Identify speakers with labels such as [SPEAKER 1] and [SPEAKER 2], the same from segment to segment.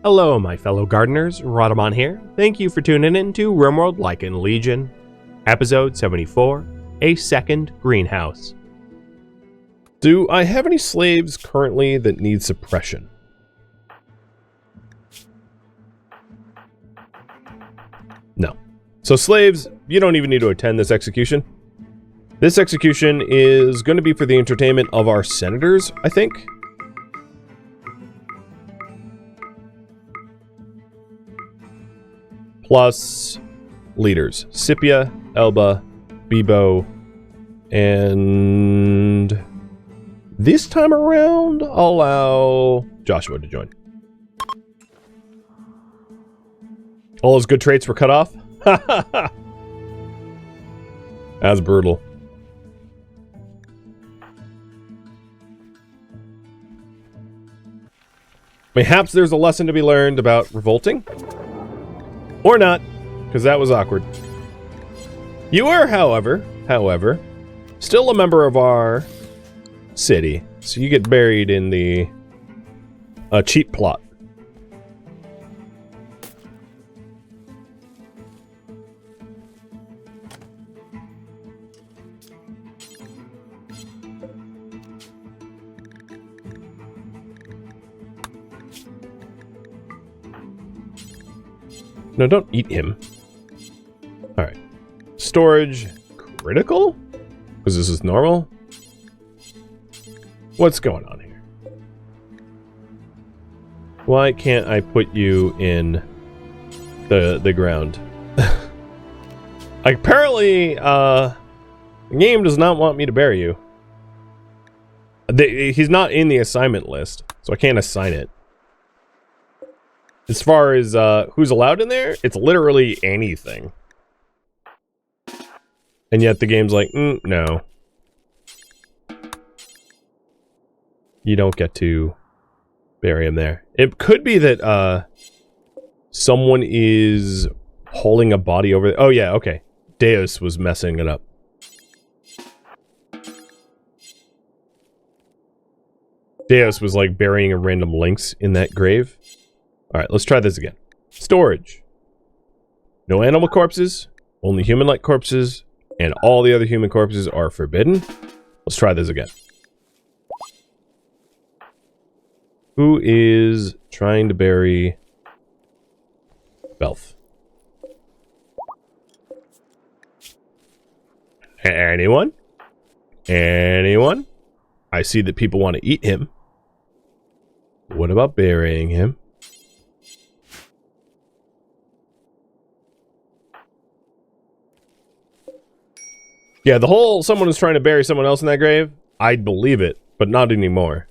[SPEAKER 1] Hello, my fellow gardeners. Rhadamant here. Thank you for tuning in to RimWorld Lycan Legion, episode 74, A Second Greenhouse.
[SPEAKER 2] Do I have any slaves currently that need suppression? No. So slaves, you don't even need to attend this execution. This execution is going to be for the entertainment of our senators, I think. Plus leaders. Scipia, Elba, Bebo, and this time around, I'll allow Joshua to join. All his good traits were cut off? That's brutal. Mayhaps there's a lesson to be learned about revolting. Or not, because that was awkward. You are, however, still a member of our city, so you get buried in the cheat plot. No, don't eat him. Alright. Storage critical? Because this is normal? What's going on here? Why can't I put you in the ground? Apparently, the game does not want me to bury you. He's not in the assignment list, so I can't assign it. As far as who's allowed in there, it's literally anything. And yet the game's like, no. You don't get to bury him there. It could be that someone is hauling a body over there. Oh yeah, okay. Deus was messing it up. Deus was like burying a random lynx in that grave. Alright, let's try this again. Storage. No animal corpses, only human-like corpses, and all the other human corpses are forbidden. Let's try this again. Who is trying to bury Belf? Anyone? Anyone? I see that people want to eat him. What about burying him? Yeah, the whole someone is trying to bury someone else in that grave, I'd believe it, but not anymore.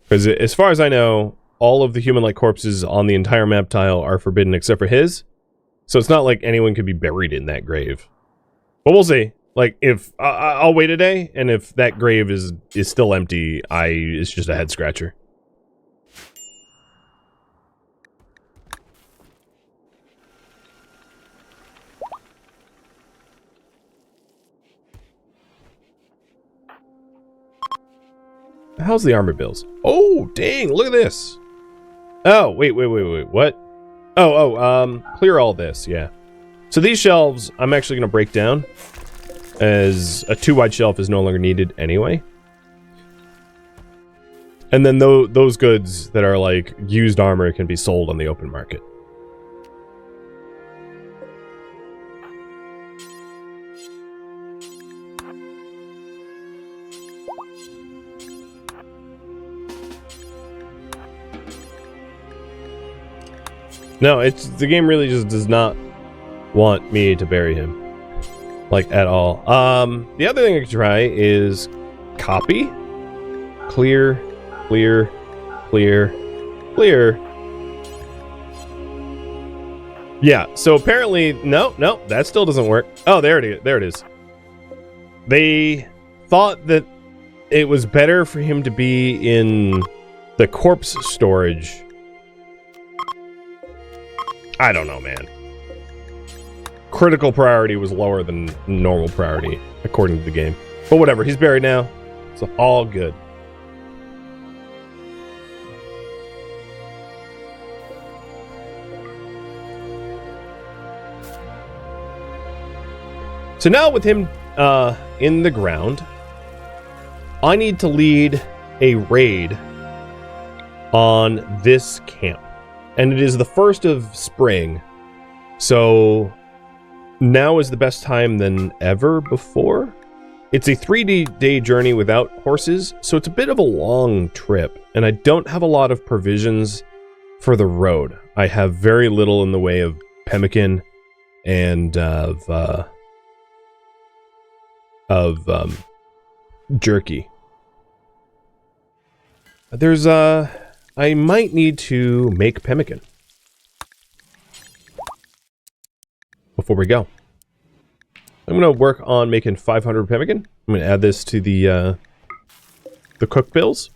[SPEAKER 2] Because as far as I know, all of the human-like corpses on the entire map tile are forbidden except for his. So it's not like anyone could be buried in that grave. But we'll see. Like, if... I'll wait a day, and if that grave is still empty, it's just a head-scratcher. How's the armor bills? Oh, dang, look at this. Oh, wait, what? Clear all this, yeah. So these shelves, I'm actually going to break down, as a 2-wide shelf is no longer needed anyway. And then those goods that are like used armor can be sold on the open market. No, the game really just does not want me to bury him. Like, at all. The other thing I could try is copy. Clear. Yeah, so apparently, no, that still doesn't work. Oh, there it is. They thought that it was better for him to be in the corpse storage. I don't know, man. Critical priority was lower than normal priority, according to the game. But whatever, he's buried now. So all good. So now with him in the ground, I need to lead a raid on this camp. And it is the 1st of spring. So now is the best time than ever before. It's a 3-day journey without horses, so it's a bit of a long trip. And I don't have a lot of provisions for the road. I have very little in the way of pemmican and of jerky. There's I might need to make pemmican before we go. I'm gonna work on making 500 pemmican. I'm gonna add this to the cook bills.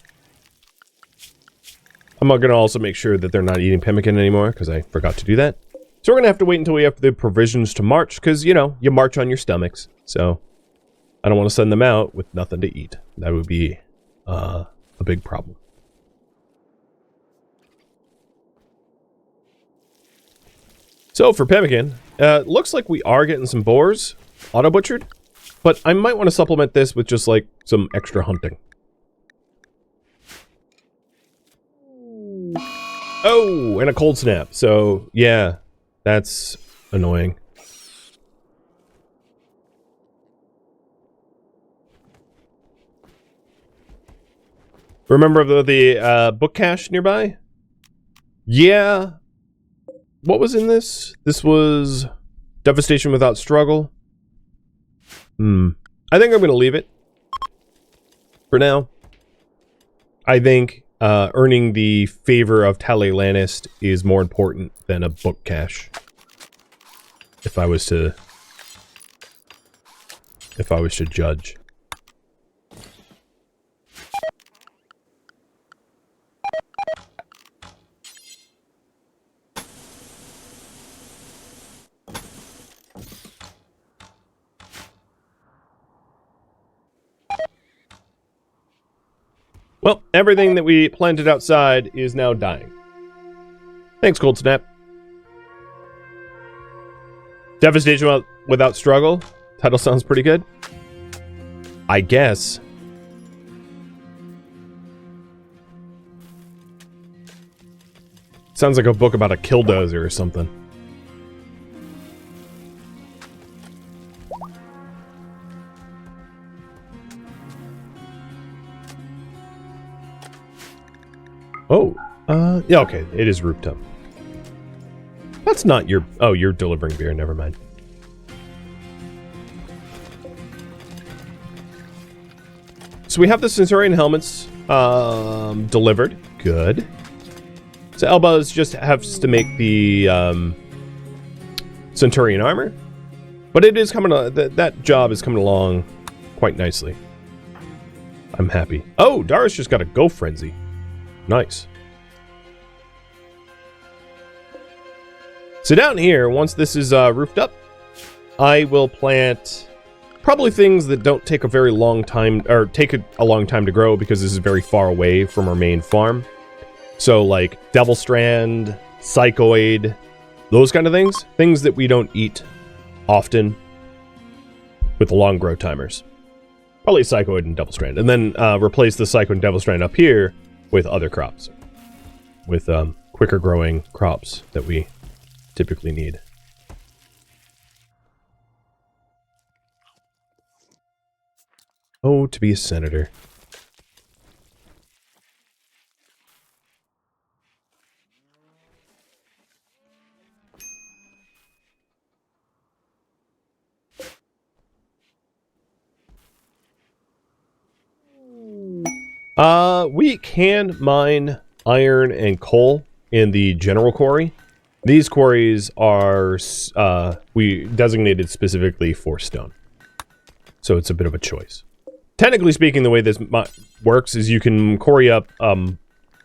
[SPEAKER 2] I'm gonna also make sure that they're not eating pemmican anymore because I forgot to do that. So we're gonna have to wait until we have the provisions to march because, you know, you march on your stomachs. So I don't want to send them out with nothing to eat. That would be a big problem. So for pemmican, looks like we are getting some boars auto-butchered, but I might want to supplement this with just like some extra hunting. Oh, and a cold snap. So yeah, that's annoying. Remember the book cache nearby? Yeah. What was in this? This was devastation without struggle. I think I'm going to leave it for now. I think earning the favor of Tally Lannis is more important than a book cache. If I was to judge. Well, everything that we planted outside is now dying. Thanks, Cold Snap. Devastation without struggle. Title sounds pretty good. I guess. Sounds like a book about a killdozer or something. Oh, yeah, okay, it is rooftop. That's not your... Oh, you're delivering beer, never mind. So we have the Centurion helmets delivered. Good. So Elba's just has to make the Centurion armor. But it is coming... that job is coming along quite nicely. I'm happy. Oh, Dara's just got a Go Frenzy. Nice. So down here, once this is roofed up, I will plant probably things that don't take a very long time, or take a long time to grow because this is very far away from our main farm. So like Devil Strand, Psychoid, those kind of things. Things that we don't eat often with the long grow timers. Probably Psychoid and Devil Strand. And then replace the Psycho and Devil Strand up here with other crops. With quicker growing crops that we typically need. Oh, to be a senator. We can mine iron and coal in the general quarry. These quarries are we designated specifically for stone. So it's a bit of a choice. Technically speaking, the way this works is you can quarry up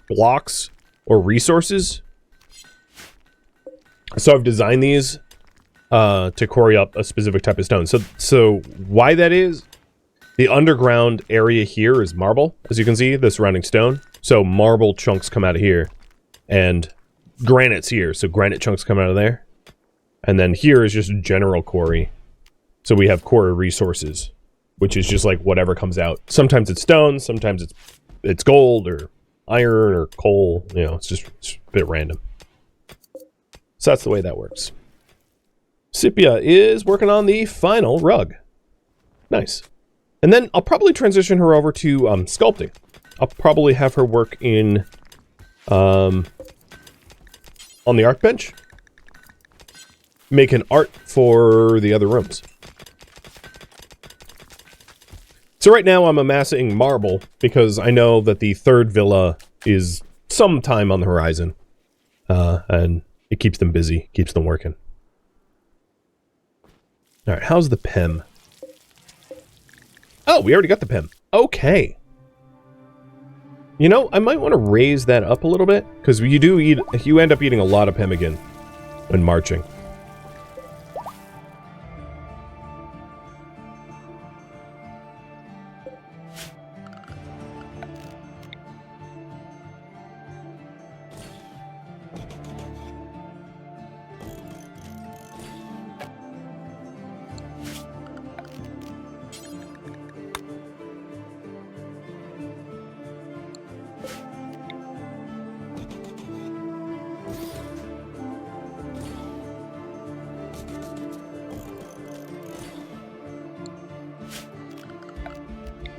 [SPEAKER 2] blocks or resources. So I've designed these to quarry up a specific type of stone. So why that is, the underground area here is marble, as you can see, the surrounding stone. So marble chunks come out of here, and granite's here, so granite chunks come out of there. And then here is just general quarry So we have core resources, which is just like whatever comes out. Sometimes it's stone, sometimes it's gold or iron or coal. You know, it's a bit random. So that's the way that works. Scipia is working on the final rug. Nice. And then I'll probably transition her over to sculpting. I'll probably have her work in on the art bench. Make an art for the other rooms. So right now I'm amassing marble because I know that the third villa is sometime on the horizon. And it keeps them busy, keeps them working. Alright, how's the PEM? Oh, we already got the PEM. Okay. You know, I might want to raise that up a little bit, because you end up eating a lot of pemmican when marching.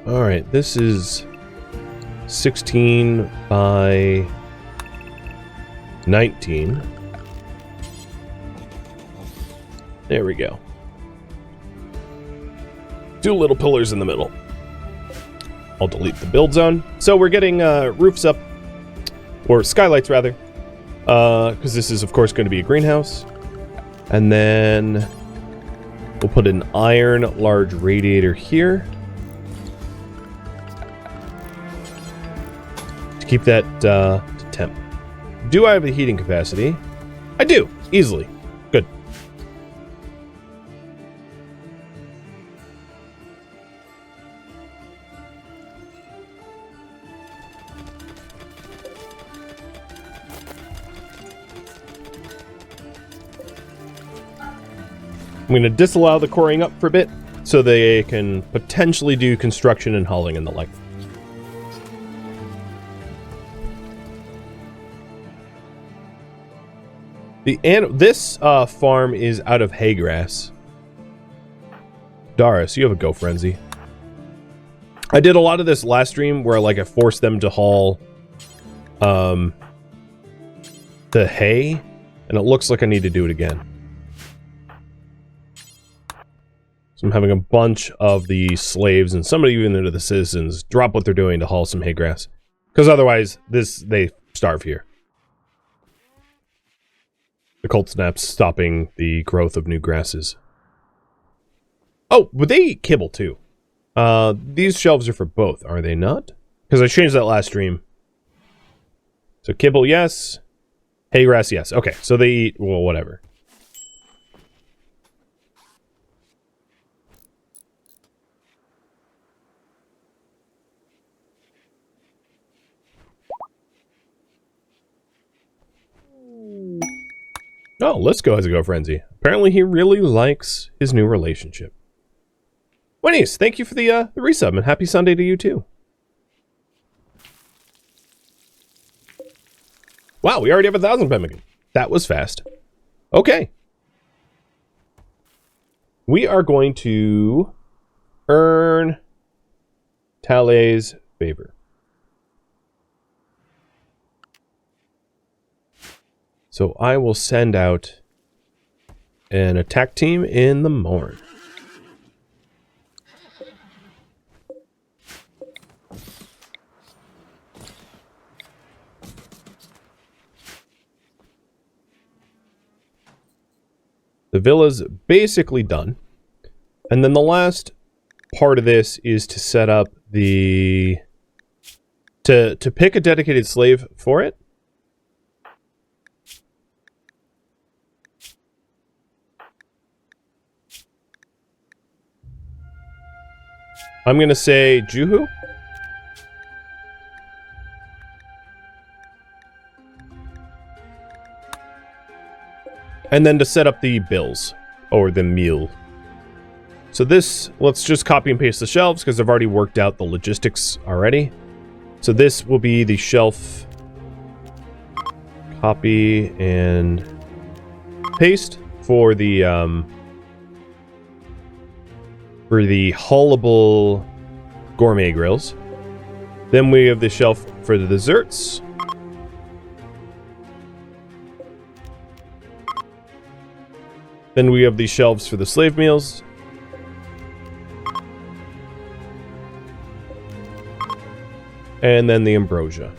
[SPEAKER 2] Alright, this is 16 by 19. There we go. Two little pillars in the middle. I'll delete the build zone. So we're getting roofs up, or skylights rather, because this is of course going to be a greenhouse. And then we'll put an iron large radiator here. Keep that to temp. Do I have the heating capacity? I do, easily. Good. I'm going to disallow the coring up for a bit so they can potentially do construction and hauling and the like. This farm is out of hay grass. Doris, you have a go frenzy. I did a lot of this last stream where like I forced them to haul the hay, and it looks like I need to do it again. So I'm having a bunch of the slaves and somebody even into the citizens drop what they're doing to haul some hay grass. Because otherwise they starve here. The cold snap's stopping the growth of new grasses. Oh, but they eat kibble too. These shelves are for both, are they not? Because I changed that last stream. So kibble, yes. Hay grass, yes. Okay, so they eat, well, whatever. Oh, let's go as a go frenzy. Apparently he really likes his new relationship. Winnies, thank you for the resub, and happy Sunday to you too. Wow, we already have 1,000 pemmican. That was fast. Okay. We are going to earn Tale's favor. So I will send out an attack team in the morn. The villa's basically done. And then the last part of this is to set up the... to pick a dedicated slave for it. I'm going to say Juhu. And then to set up the bills, or the meal. So this, let's just copy and paste the shelves because I've already worked out the logistics already. So this will be the shelf. Copy and paste for the haulable gourmet grills. Then we have the shelf for the desserts. Then we have the shelves for the slave meals. And then the ambrosia.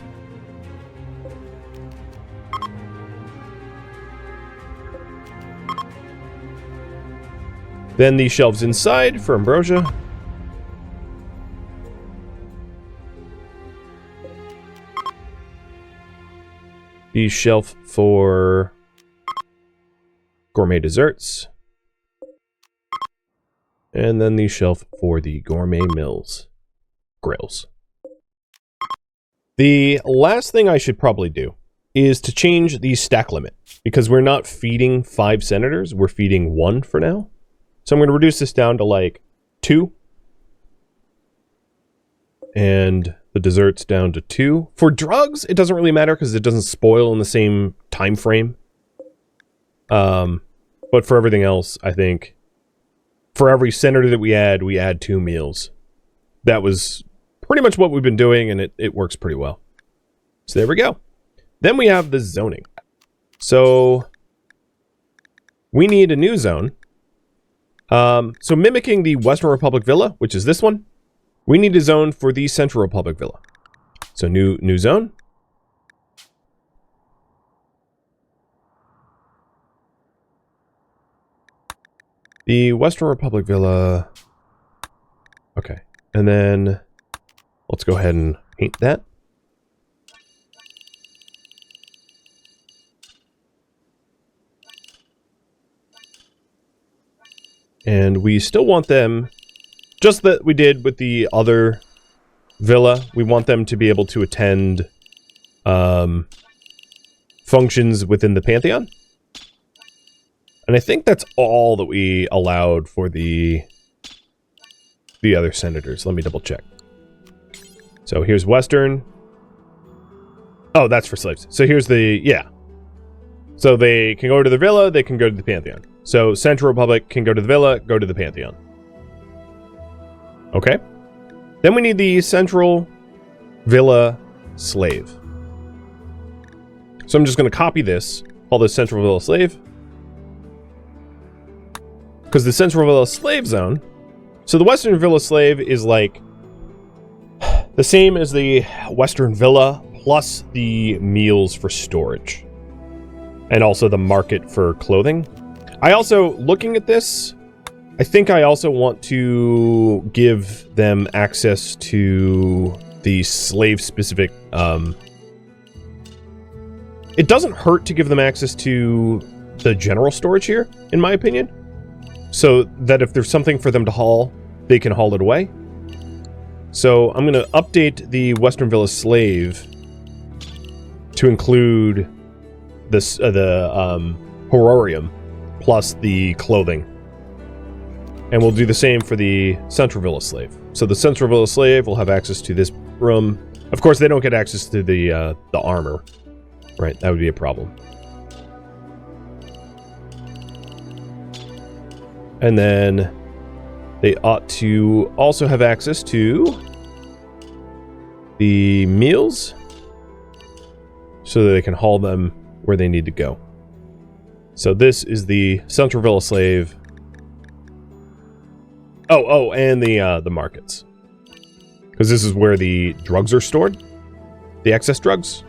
[SPEAKER 2] Then the shelves inside for ambrosia. The shelf for gourmet desserts. And then the shelf for the gourmet grills. The last thing I should probably do is to change the stack limit, because we're not feeding 5 senators, we're feeding 1 for now. So I'm going to reduce this down to like 2. And the desserts down to 2. For drugs, it doesn't really matter because it doesn't spoil in the same time frame. But for everything else, I think for every senator that we add 2 meals. That was pretty much what we've been doing, and it works pretty well. So there we go. Then we have the zoning. So we need a new zone. So mimicking the Western Republic Villa, which is this one, we need a zone for the Central Republic Villa. So new zone. The Western Republic Villa. Okay. And then let's go ahead and paint that. And we still want them, just that we did with the other villa, we want them to be able to attend functions within the Pantheon. And I think that's all that we allowed for the other senators. Let me double check. So here's Western. Oh, that's for slaves. So here's the, yeah. So they can go to the villa, they can go to the Pantheon. So Central Republic can go to the villa, go to the Pantheon. Okay. Then we need the Central Villa Slave. So I'm just going to copy this, call this Central Villa Slave. Because the Central Villa Slave zone, so the Western Villa Slave is like the same as the Western Villa, plus the meals for storage. And also the market for clothing. I also, looking at this, I think I also want to give them access to the slave-specific, it doesn't hurt to give them access to the general storage here, in my opinion. So that if there's something for them to haul, they can haul it away. So I'm going to update the Western Villa Slave to include this, horarium plus the clothing. And we'll do the same for the Central Villa Slave. So the Central Villa Slave will have access to this room. Of course, they don't get access to the armor. Right, that would be a problem. And then they ought to also have access to the meals so that they can haul them where they need to go. So this is the Central Villa Slave. Oh, and the markets. Because this is where the drugs are stored. The excess drugs.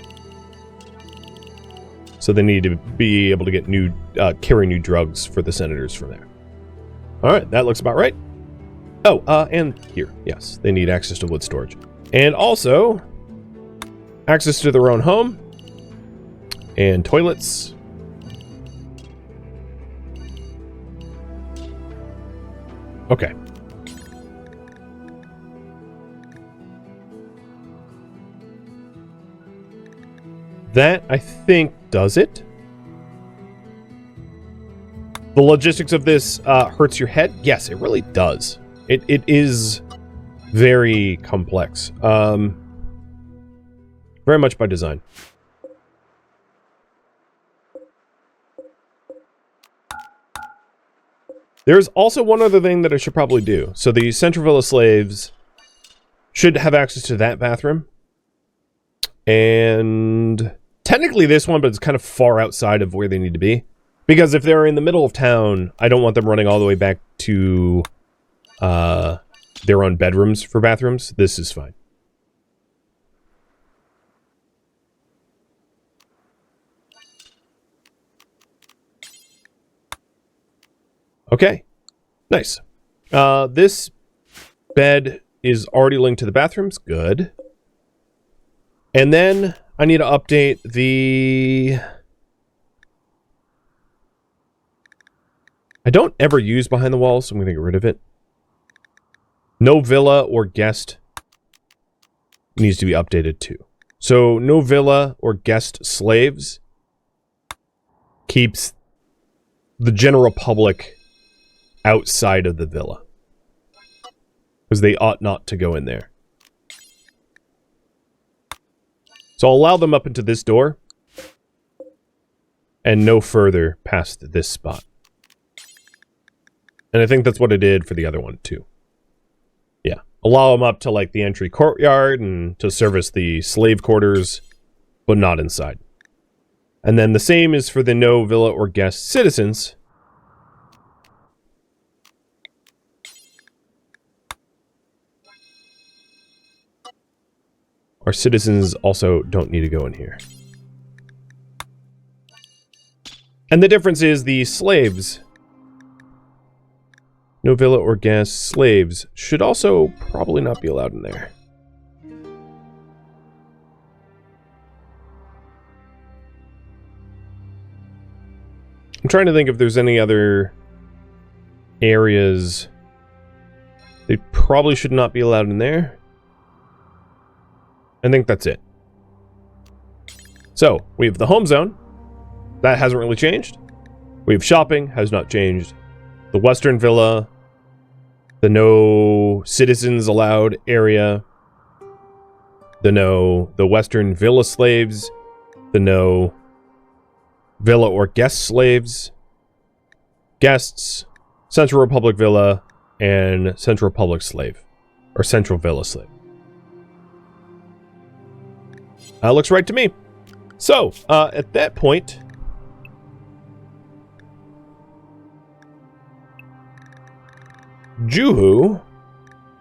[SPEAKER 2] So they need to be able to get carry new drugs for the senators from there. Alright, that looks about right. Oh, and here, yes. They need access to wood storage. And also, access to their own home. And toilets. Okay. That, I think, does it. The logistics of this hurts your head? Yes, it really does. It is very complex. Very much by design. There's also one other thing that I should probably do. So the Central Villa slaves should have access to that bathroom. And technically this one, but it's kind of far outside of where they need to be. Because if they're in the middle of town, I don't want them running all the way back to their own bedrooms for bathrooms. This is fine. Okay, nice. This bed is already linked to the bathrooms. Good. And then I need to update the... I don't ever use behind the walls, so I'm going to get rid of it. No villa or guest needs to be updated too. So no villa or guest slaves keeps the general public outside of the villa, because they ought not to go in there. So I'll allow them up into this door and no further past this spot. And I think that's what I did for the other one too. Yeah, allow them up to like the entry courtyard and to service the slave quarters, but not inside. And then the same is for the no villa or guest citizens. Our citizens also don't need to go in here. And the difference is the slaves, no villa or guest slaves, should also probably not be allowed in there. I'm trying to think if there's any other areas. They probably should not be allowed in there. I think that's it. So, we have the home zone. That hasn't really changed. We have shopping, has not changed. The Western Villa. The no citizens allowed area. The Western Villa slaves. The no villa or guest slaves. Guests. Central Republic Villa. And Central Republic slave. Or Central Villa slave. Looks right to me. So, at that point, Juhu,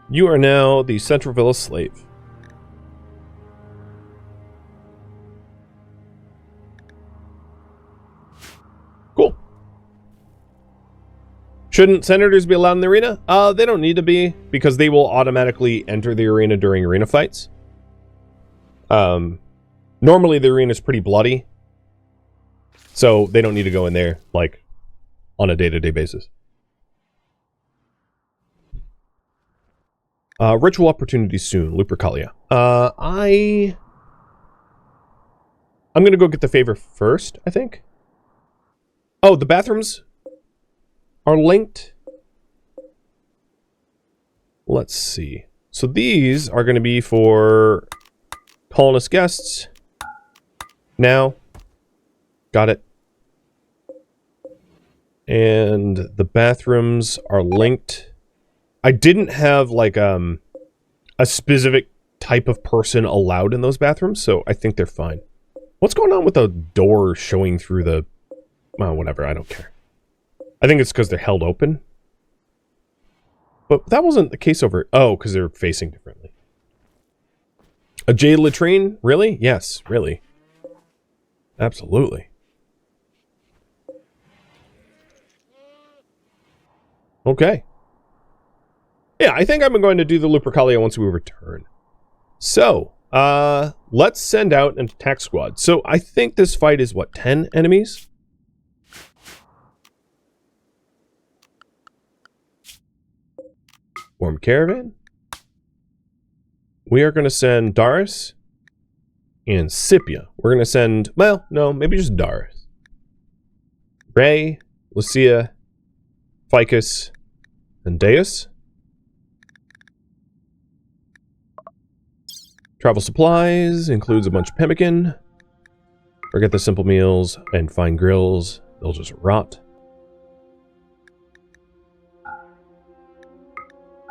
[SPEAKER 2] you are now the Central Villa slave. Cool. Shouldn't senators be allowed in the arena? They don't need to be, because they will automatically enter the arena during arena fights. Normally the arena is pretty bloody, so they don't need to go in there, like, on a day-to-day basis. Ritual opportunities soon, Lupercalia. I'm gonna go get the favor first, I think. Oh, the bathrooms are linked. Let's see. So these are gonna be for colonist guests. Now, got it. And the bathrooms are linked. I didn't have like a specific type of person allowed in those bathrooms, so I think they're fine. What's going on with the door showing through the... Well, whatever, I don't care. I think it's because they're held open. But that wasn't the case over... Oh, because they're facing differently. A jade latrine? Really? Yes, really. Absolutely. Okay. Yeah, I think I'm going to do the Lupercalia once we return. So, let's send out an attack squad. So, I think this fight is, what, 10 enemies? Form Caravan. We are going to send Darius and Scipia. We're going to send, well, no, maybe just Darius. Ray, Lucia, ficus, and deus. Travel supplies includes a bunch of pemmican. Forget the simple meals and fine grills. They'll just rot.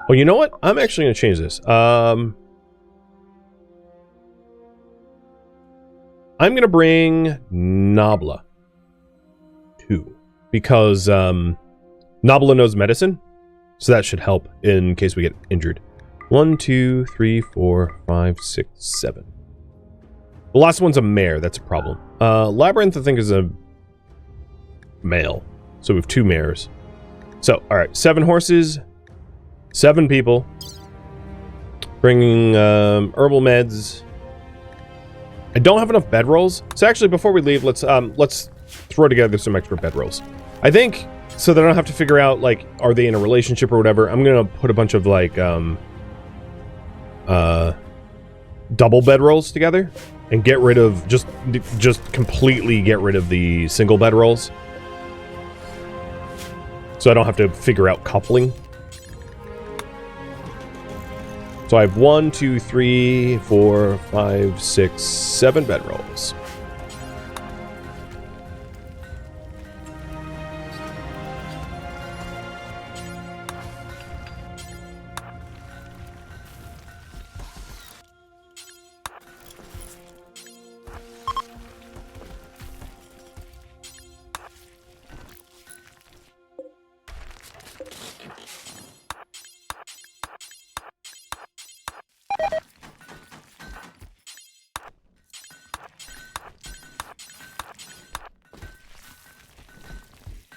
[SPEAKER 2] Oh, you know what? I'm actually going to change this. I'm going to bring Nabla 2 because Nabla knows medicine, so that should help in case we get injured. 1, 2, 3, 4, 5, 6, 7. The last one's a mare. That's a problem. Labyrinth, I think, is a male, so we have 2 mares. So, all right, 7 horses, 7 people. Bringing herbal meds. I don't have enough bedrolls. So actually, before we leave, let's throw together some extra bedrolls. I think so that I don't have to figure out like are they in a relationship or whatever. I'm gonna put a bunch of like double bedrolls together and get rid of just completely get rid of the single bedrolls. So I don't have to figure out coupling. So I have 1, 2, 3, 4, 5, 6, 7 bedrolls.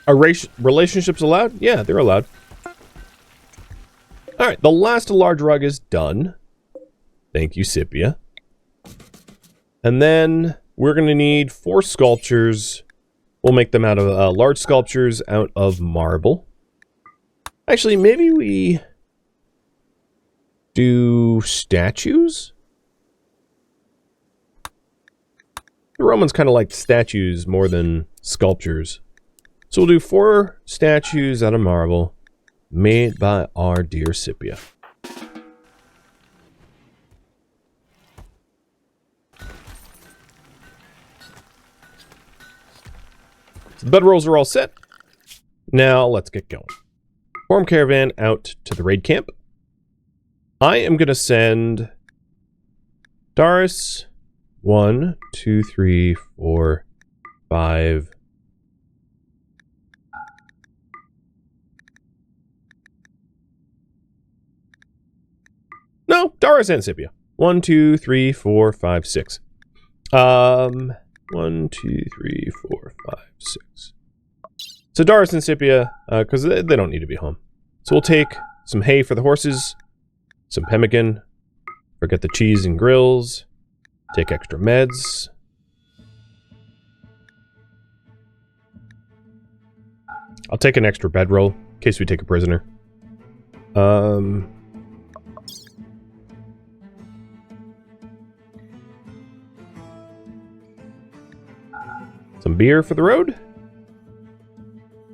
[SPEAKER 2] Are relationships allowed? Yeah, they're allowed. Alright, the last large rug is done. Thank you, Scipia. And then we're going to need 4 sculptures. We'll make them out of large sculptures out of marble. Actually, maybe we do statues? The Romans kind of liked statues more than sculptures. So we'll do 4 statues out of marble made by our dear Scipia. So the bedrolls are all set. Now let's get going. Form Caravan out to the raid camp. I am going to send Doris 1, 2, 3, 4, 5... No, Doris and Scipia. 1, 2, 3, 4, 5, 6. 1, 2, 3, 4, 5, 6. So Doris and Scipia, because they don't need to be home. So we'll take some hay for the horses, some pemmican, forget the cheese and grills, take extra meds. I'll take an extra bedroll in case we take a prisoner. Some beer for the road.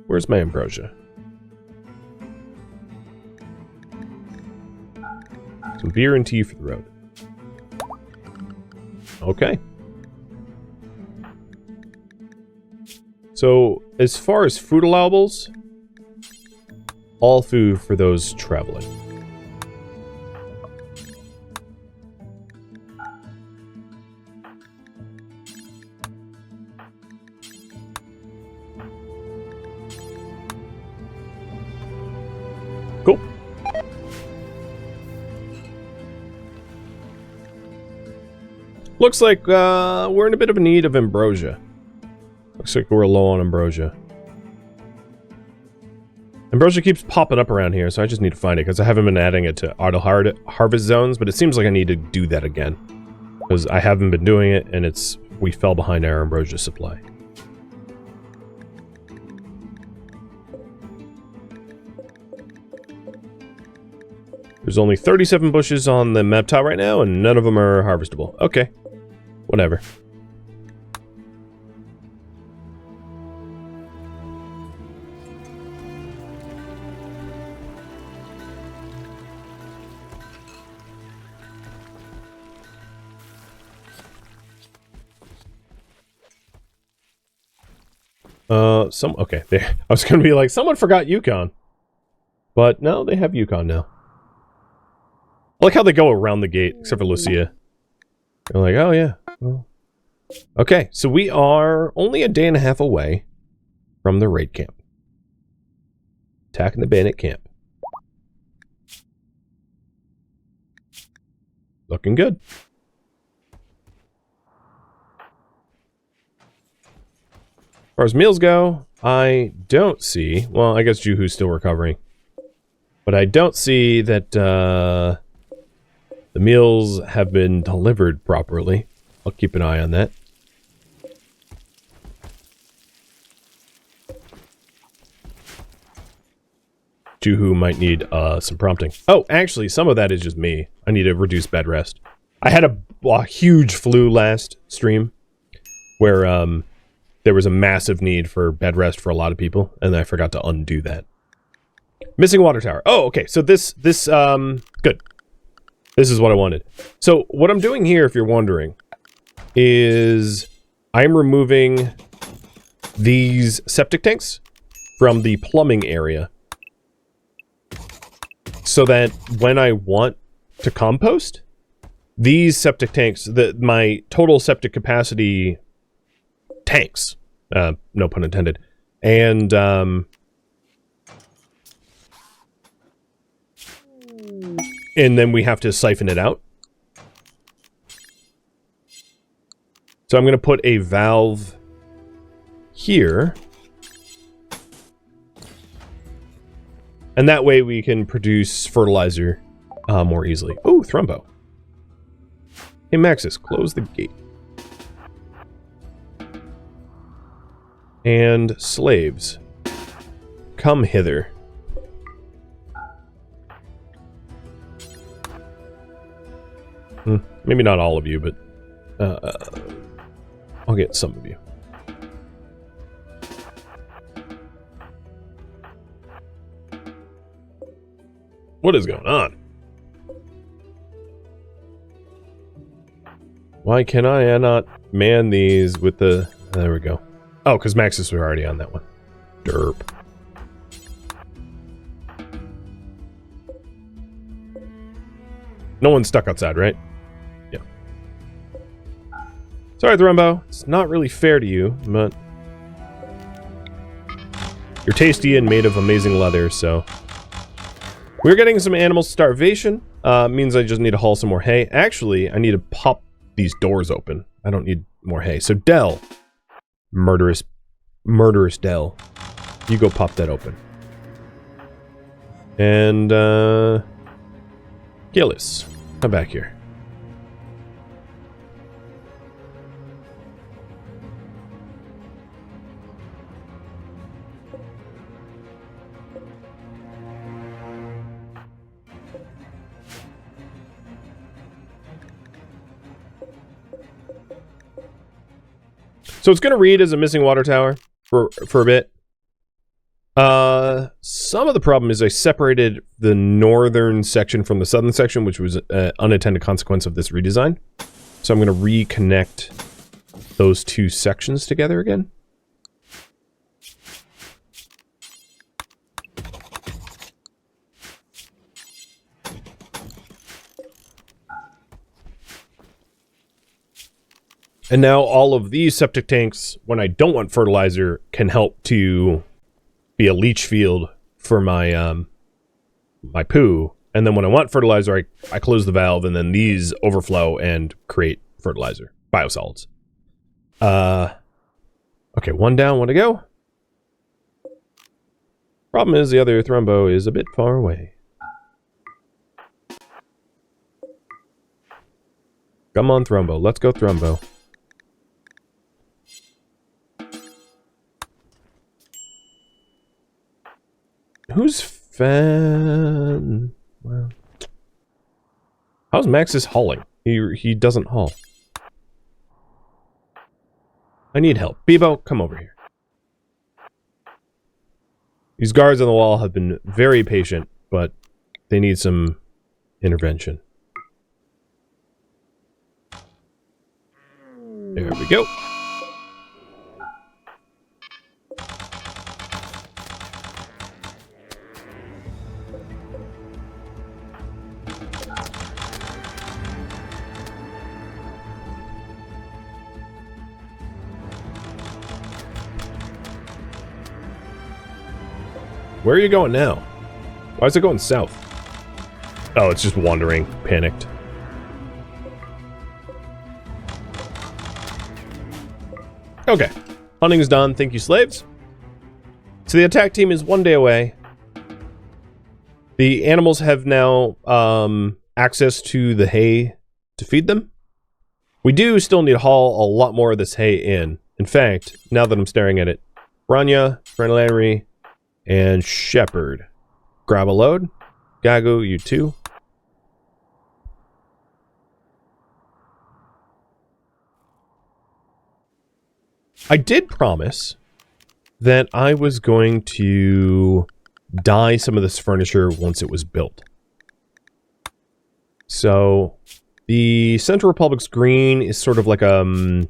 [SPEAKER 2] Where's my ambrosia? Some beer and tea for the road. Okay. So, as far as food allowables, all food for those traveling. Cool. Looks like we're in a bit of a need of ambrosia. Looks like we're low on ambrosia. Ambrosia keeps popping up around here, so I just need to find it, because I haven't been adding it to auto harvest zones, but it seems like I need to do that again. Because I haven't been doing it, and we fell behind our ambrosia supply. There's only 37 bushes on the map tile right now, and none of them are harvestable. Okay. Whatever. Okay, there. I was gonna be like, someone forgot Yukon. But no, they have Yukon now. I like how they go around the gate, except for Lucia. They're like, oh yeah. Well. Okay, so we are only a day and a half away from the raid camp. Attacking the bandit camp. Looking good. As far as meals go, I don't see... Well, I guess Juhu's still recovering. But I don't see that the meals have been delivered properly. I'll keep an eye on that. Juhu might need some prompting. Oh, actually, some of that is just me. I need to reduce bed rest. I had a huge flu last stream where there was a massive need for bed rest for a lot of people, and I forgot to undo that. Missing water tower. Oh, okay. So this good. This is what I wanted. So what I'm doing here, if you're wondering, is I'm removing these septic tanks from the plumbing area so that when I want to compost, these septic tanks, my total septic capacity tanks, no pun intended, and then we have to siphon it out. So I'm going to put a valve here. And that way we can produce fertilizer more easily. Oh, Thrumbo. Hey, Maxis, close the gate. And slaves, come hither. Maybe not all of you, but I'll get some of you. What is going on? Why can I not man these with the... There we go. Oh, because Maxis were already on that one. Derp. No one's stuck outside, right? Yeah. Sorry, Thrumbo. It's not really fair to you, but... You're tasty and made of amazing leather, so... We're getting some animal starvation. Means I just need to haul some more hay. Actually, I need to pop these doors open. I don't need more hay. So, Dell. Murderous Dell. You go pop that open. And, Gillis, come back here. So it's going to read as a missing water tower for a bit. Some of the problem is I separated the northern section from the southern section, which was an unintended consequence of this redesign. So I'm going to reconnect those two sections together again. And now all of these septic tanks, when I don't want fertilizer, can help to be a leach field for my my poo. And then when I want fertilizer, I close the valve, and then these overflow and create fertilizer, biosolids. Okay, one down, one to go. Problem is the other Thrumbo is a bit far away. Come on, Thrumbo. Let's go, Thrumbo. Who's fan? Well, how's Maxis hauling? He doesn't haul. I need help. Bebo, come over here. These guards on the wall have been very patient, but they need some intervention. There we go. Where are you going now? Why is it going south? Oh, it's just wandering, panicked. Okay, hunting is done. Thank you, slaves. So the attack team is 1 day away. The animals have now access to the hay to feed them. We do still need to haul a lot more of this hay in. In fact, now that I'm staring at it, Rania, Renlanry, and Shepherd. Grab a load. Gagu, you too. I did promise that I was going to dye some of this furniture once it was built. So, the Central Republic's green is sort of like a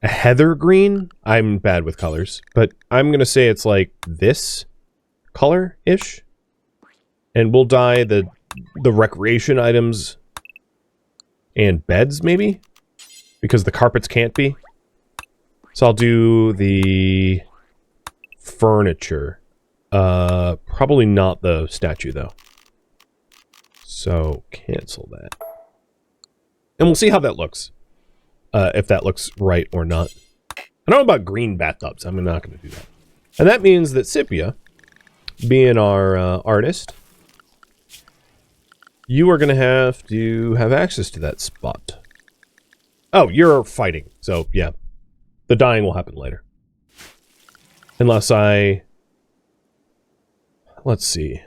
[SPEAKER 2] heather green. I'm bad with colors, but I'm going to say it's like this color-ish. And we'll dye the recreation items and beds, maybe? Because the carpets can't be. So I'll do the furniture. Probably not the statue, though. So, cancel that. And we'll see how that looks. If that looks right or not. I don't know about green bathtubs. I'm not going to do that. And that means that Scipia, being our artist, you are going to have access to that spot. Oh, you're fighting. So, yeah. The dying will happen later. Unless I... Let's see.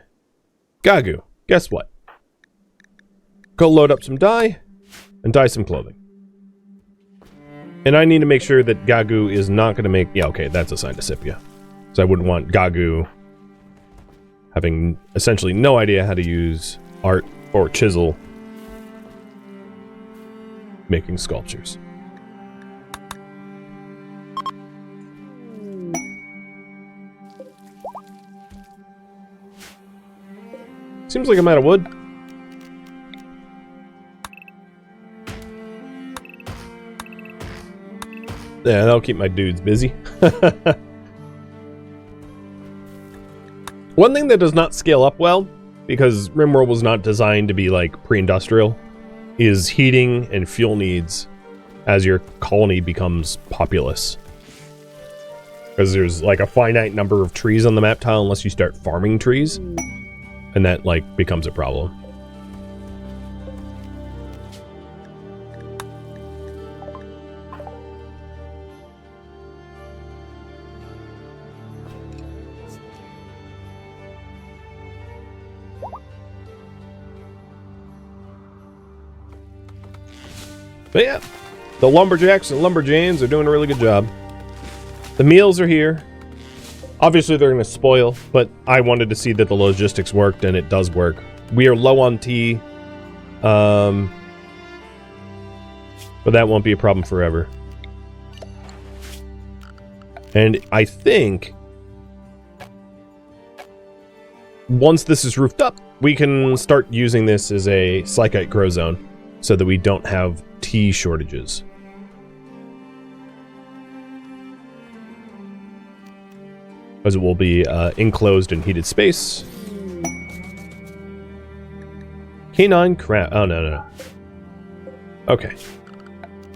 [SPEAKER 2] Gagu, guess what? Go load up some dye and dye some clothing. And I need to make sure that Gagu is not going to make... Yeah, okay, that's assigned to Scipia. So I wouldn't want Gagu having essentially no idea how to use art or chisel making sculptures. Seems like I'm out of wood. Yeah, that'll keep my dudes busy. One thing that does not scale up well, because RimWorld was not designed to be like pre-industrial, is heating and fuel needs as your colony becomes populous. Because there's like a finite number of trees on the map tile unless you start farming trees. And that, like, becomes a problem. But yeah, the lumberjacks and lumberjanes are doing a really good job. The meals are here. Obviously, they're going to spoil, but I wanted to see that the logistics worked, and it does work. We are low on tea, but that won't be a problem forever. And I think once this is roofed up, we can start using this as a Slykite grow zone so that we don't have tea shortages. As it will be enclosed and heated space. Canine crab. Oh, no. Okay.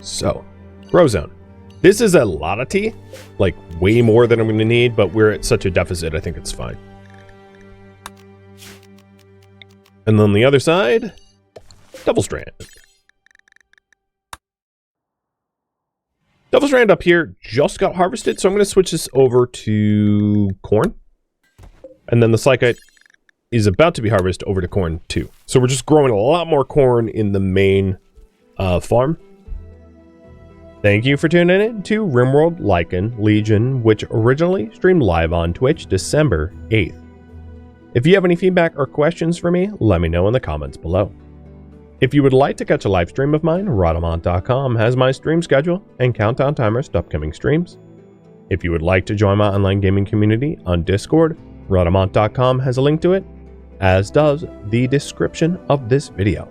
[SPEAKER 2] So, grow zone. This is a lot of tea. Like, way more than I'm going to need, but we're at such a deficit, I think it's fine. And then the other side, double strand. Double strand up here just got harvested, so I'm going to switch this over to corn. And then the Slykite is about to be harvested over to corn too. So we're just growing a lot more corn in the main farm. Thank you for tuning in to RimWorld Lycan Legion, which originally streamed live on Twitch December 8th. If you have any feedback or questions for me, let me know in the comments below. If you would like to catch a live stream of mine, Rhadamant.com has my stream schedule and countdown timers to upcoming streams. If you would like to join my online gaming community on Discord, Rhadamant.com has a link to it, as does the description of this video.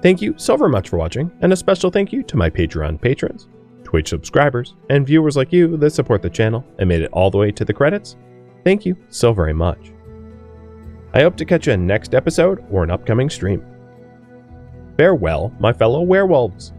[SPEAKER 2] Thank you so very much for watching, and a special thank you to my Patreon patrons,
[SPEAKER 1] Twitch subscribers, and viewers like you that support the channel and made it all the way to the credits, thank you so very much. I hope to catch you in next episode or an upcoming stream. Farewell, my fellow werewolves.